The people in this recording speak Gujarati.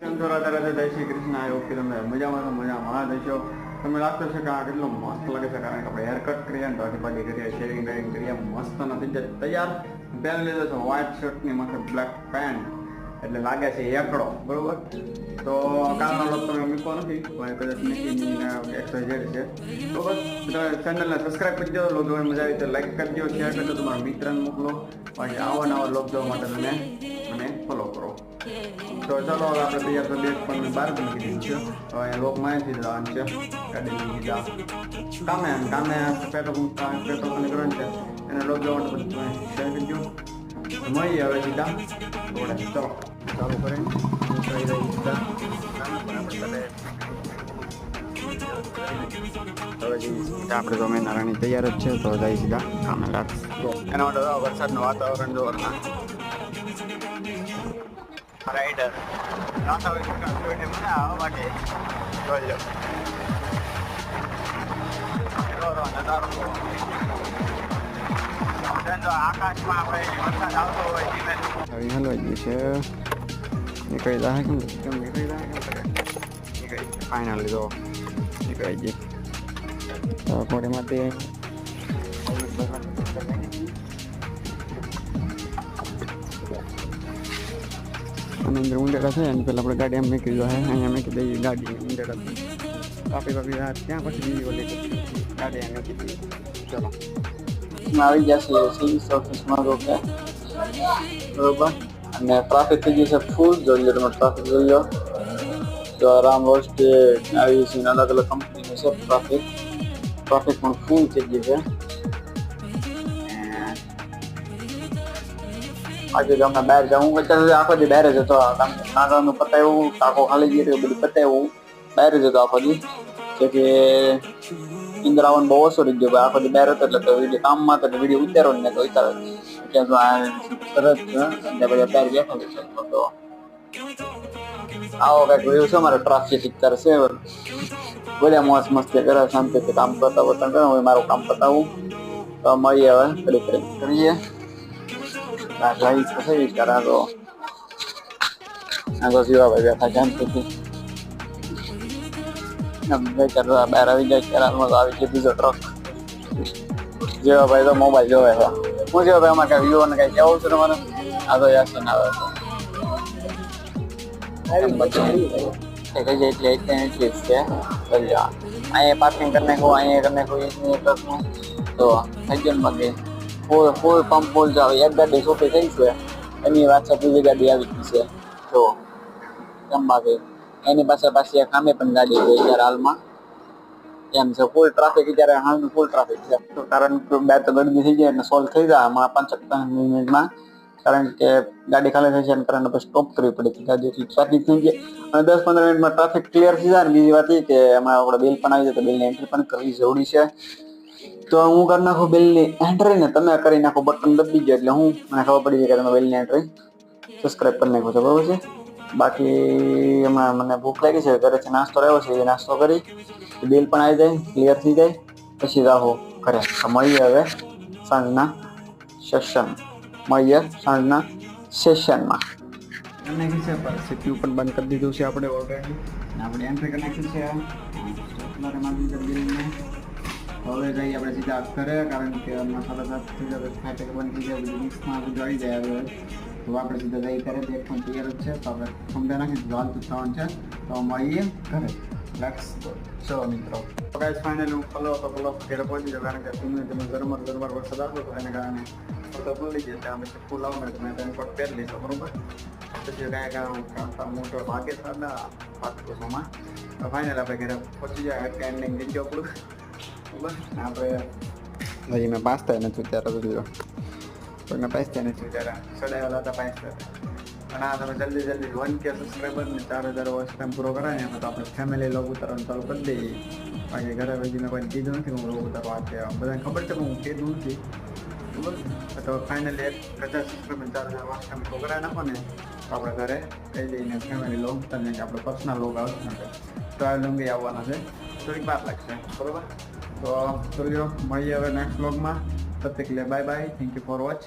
કેમ છો રાધા રાધા જય શ્રી કૃષ્ણ આઈ હોપ કે તમે મજામાં રહેશો તમે લાગતો છે કે આ કેટલું મસ્ત લાગે છે કારણ કે આપણે હેર કટ કરીએ ને તો પાડી કરીએ શેવિંગ વેરિંગ કરીએ મસ્ત નથી જાય તૈયાર પહેરી લીધો છે વ્હાઇટ શર્ટની માથે બ્લેક પેન્ટ એટલે લાગે છે એકડો બરોબર તો કાલનો લોક તમે મૂકો નથી કદાચ નીકળીને એક્સરસાઇઝ છે તો બસ ચેનલને સબસ્ક્રાઈબ કરી દો લોક જોવાની મજા આવી તો લાઈક કરી દો શેર કરી દો તમારા મિત્રને મોકલો બાકી આવા નવા લોક જોવા માટે તમે મને ફોલો કરો તો ચાલો હવે આપણે તૈયાર તો બેગ પણ બહાર મૂકી દીધું છે તો અહીંયા લોક માહિતી જવાનું છે ગાડી મૂકી જા કામે પેટ્રોલ કરવાનું છે એને લોક જવાનું બધું તમે શેર કરી દો મળીએ હવે સીધા રોડે ચલો ચાલુ કરીને નીકળી રહી સીધા આપણે તો નારાયણી તૈયાર જ છે તો જઈ સીધા કામે લાગ એના માટે વરસાદનું વાતાવરણ જોવાના રાઈડર આકાશમાં આપણે વરસાદ આવતો હોય હલવાઈ ગયું છે નીકળી જાય કેમ નીકળી જાય નીકળી ફાઇનલી તો નીકળી ગઈ ઘોડીમાંથી અને અંદર ઉંદેડા છે અને પેલા આપણે ગાડી એમ મૂકી દો અહીંયા મૂકી દઈએ ગાડી ઉંદેડા કાપી ત્યાં પછી બીજી ઓલી ગાડી એમ મૂકી દઈએ ચલો આવી જશે સિવિલ ઓફિસમાં રોકે બરોબર અને ટ્રાફિક થઈ ગઈ છે ફૂલ જોઈ લો તમે ટ્રાફિક જોઈ લો તો આરામ રોસ્ટે આવી છે અલગ અલગ કંપનીનું છે ટ્રાફિક પણ ફૂલ થઈ ગઈ છે આજે અમે બહાર જાઉં અત્યારે આખો દી બહાર જ હતો નાનું પતાવ્યું કાકો ખાલી ગયું બધું પતાવ્યું બહાર જ હતો આખો દી જેથી ઇન્દ્ર આવવાનું બહુ ઓછો રહી ગયો આખો દી બહાર હતો એટલે તો વિડીયો કામમાં તો વિડીયો ઉતારો ને તો ઉતારો ત્યાં સરસ બધા બહાર બેઠા તો આવો કઈક વ્યૂ છે મારો ટ્રાફિક અત્યારે છે બધા મોજ મસ્તી કરે શાંતિથી કામ કરતા કરે હવે મારું કામ પતાવું તો મળીએ હવે ઘડી કરીએ ભાઈ પછી કરા તો શિવાભાઈ બેઠા શાંતિથી બહાર આવી જાય ત્યારે આવી ગયો બીજો ટ્રક જેવાભાઈ તો મોબાઈલ જોવે છે હું જેવાભાઈ અમારે કઈ વિડીયો ને કઈ કેવું છે તમારે આ તો યાસીન આવે છે એટલી છે અહીંયા પાર્કિંગ કરી નાખું અહીંયા કરી નાખું ટ્રકનું તો થઈ ગયું બાકી ફૂલ પંપ ફૂલ જ આવે એક ગાડી છોટી થઈ છે એની વાત છે બીજી ગાડી આવી ગઈ છે તો કેમ બાકી એની પાસે પાછી એક સામે પણ ગાડી છે અત્યારે હાલમાં એમ છે ફૂલ ટ્રાફિક અત્યારે હાલનું ફૂલ ટ્રાફિક છે તો કારણ કે બે તો ગરમી થઈ જાય એટલે સોલ્વ થઈ જાય આમાં 5 મિનિટમાં કારણ કે ગાડી ખાલી થઈ જાય કારણ પછી સ્ટોપ કરવી પડે ગાડી એટલી ટ્રાફિક થઈ જાય અને 10-15 મિનિટમાં ટ્રાફિક ક્લિયર થઈ જાય ને બીજી વાત એ કે એમાં આપણે બિલ પણ આવી જાય તો બિલની એન્ટ્રી પણ કરવી જરૂરી છે તો હું કરી નાખું બિલની એન્ટ્રી ને તમે કરી નાખો બટન દબી ગયો એટલે હું મને ખબર પડી જાય કે તમે બિલની એન્ટ્રી સબસ્ક્રાઈબ કરી નાખો છો બરાબર છે બાકી હમણાં મને ભૂખ લાગી છે ઘરેથી નાસ્તો રહ્યો છે એ નાસ્તો કરી બિલ પણ આવી જાય ક્લિયર થઈ જાય પછી રાહો ઘરે મળીએ હવે સાંજના સેશનમાં નાખી છે પર સીપીયુ પણ બંધ કરી દીધું છે આપણે ઓલરેડી આપણે એન્ટ્રી કરી નાખી છે હવે જઈએ આપણે સીધા ઘરે કારણ કે મસાલા થઈ જાય ફાટે બંધ થઈ જાય બધું મિક્સમાં બધું આવી જાય હવે તો આપણે સીધા જઈ ઘરે એક પણ તૈયાર જ છે તો આપણે સમજા નાખી હાલતું થવાનું છે તો મળીએ ઘરે લેટ્સ ગો ચલો મિત્રો તો ગાઈસ ફાઇનલી હું ફલો ઘરે પહોંચી ગયો કારણ કે તમે ગરમર વરસાદ આવતો હતો એને કારણે તો ભૂલી ગયા અમે ફૂલ આવને તો મેં તેને કોટ પહેરી લીધો બરોબર પછી કાંઈ મોટો ભાગે થતા પાકમાં તો ફાઇનલ આપણે ઘરે પહોંચી જાય એન્ડિંગ થઈ ગયો આપણું બસ આપણે હજી મેં પાસ્તા નથી ત્યારે બધું કોઈને પાસ્તા નથી ત્યારે ચડાવેલા હતા પાસ્તા પણ આ તમે જલ્દી 1K સબસ્ક્રાઈબર ને 4000 વોચ ટાઈમ પૂરો કરાય ને તો આપણે ફેમિલી લોગ ઉતારવાનું ચાલુ કરી દઈએ બાકી ઘરે પછી મેં કોઈ કીધું નથી હું લોગ ઉતારવા આ બધાને ખબર છે પણ હું કીધું નથી બરાબર તો ફાઇનલી 1000 સબસ્ક્રાઈબર 4000 વોચ ટાઈમ પૂરો કરાય નાખો ને તો આપણે ઘરે કહી દઈને ફેમિલી લોગ ઉતારીને કે આપણે પર્સનલ લોગ આવશે ટ્રાયલ લોંગી આવવાના છે થોડીક વાર લાગશે બરાબર તો ચલો મળીએ હવે નેક્સ્ટ વ્લોગમાં તબ તક લે bye bye thank you for watch